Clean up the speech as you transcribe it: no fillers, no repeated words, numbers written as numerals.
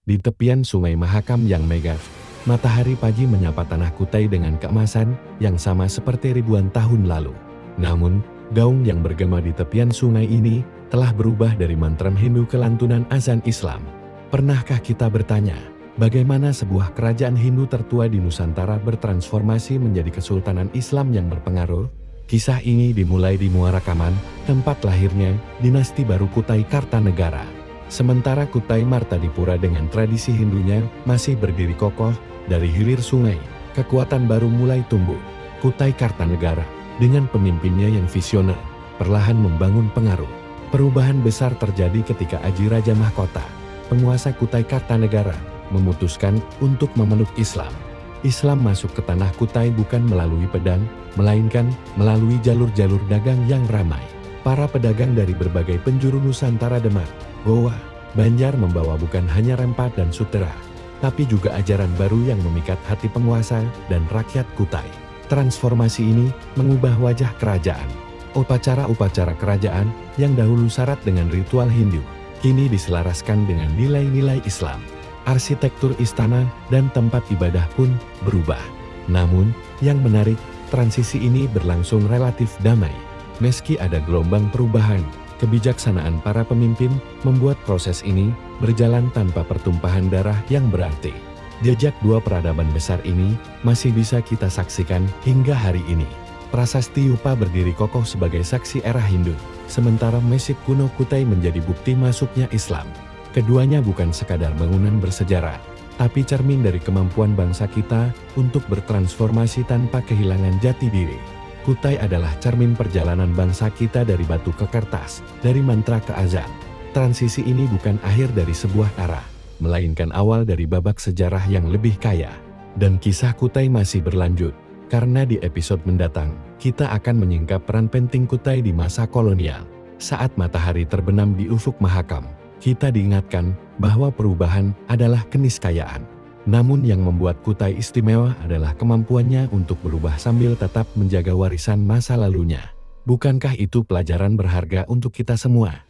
Di tepian Sungai Mahakam yang megah, matahari pagi menyapa tanah Kutai dengan keemasan yang sama seperti ribuan tahun lalu. Namun, gaung yang bergema di tepian sungai ini telah berubah dari mantra Hindu ke lantunan azan Islam. Pernahkah kita bertanya, bagaimana sebuah kerajaan Hindu tertua di Nusantara bertransformasi menjadi kesultanan Islam yang berpengaruh? Kisah ini dimulai di Muara Kaman, tempat lahirnya dinasti baru Kutai Kartanegara. Sementara Kutai Martadipura dengan tradisi Hindunya masih berdiri kokoh, dari hilir sungai, kekuatan baru mulai tumbuh. Kutai Kartanegara, dengan pemimpinnya yang visioner, perlahan membangun pengaruh. Perubahan besar terjadi ketika Aji Raja Mahkota, penguasa Kutai Kartanegara, memutuskan untuk memeluk Islam. Islam masuk ke tanah Kutai bukan melalui pedang, melainkan melalui jalur-jalur dagang yang ramai. Para pedagang dari berbagai penjuru Nusantara Demak, Goa, Banjar membawa bukan hanya rempat dan sutera, tapi juga ajaran baru yang memikat hati penguasa dan rakyat Kutai. Transformasi ini mengubah wajah kerajaan. Upacara-upacara kerajaan yang dahulu syarat dengan ritual Hindu, kini diselaraskan dengan nilai-nilai Islam. Arsitektur istana dan tempat ibadah pun berubah. Namun, yang menarik, transisi ini berlangsung relatif damai. Meski ada gelombang perubahan, kebijaksanaan para pemimpin membuat proses ini berjalan tanpa pertumpahan darah yang berarti. Jejak dua peradaban besar ini masih bisa kita saksikan hingga hari ini. Prasasti Yupa berdiri kokoh sebagai saksi era Hindu, sementara Mesir kuno Kutai menjadi bukti masuknya Islam. Keduanya bukan sekadar bangunan bersejarah, tapi cermin dari kemampuan bangsa kita untuk bertransformasi tanpa kehilangan jati diri. Kutai adalah cermin perjalanan bangsa kita dari batu ke kertas, dari mantra ke azan. Transisi ini bukan akhir dari sebuah era, melainkan awal dari babak sejarah yang lebih kaya. Dan kisah Kutai masih berlanjut, karena di episode mendatang, kita akan menyingkap peran penting Kutai di masa kolonial. Saat matahari terbenam di ufuk Mahakam, kita diingatkan bahwa perubahan adalah keniscayaan. Namun yang membuat Kutai istimewa adalah kemampuannya untuk berubah sambil tetap menjaga warisan masa lalunya. Bukankah itu pelajaran berharga untuk kita semua?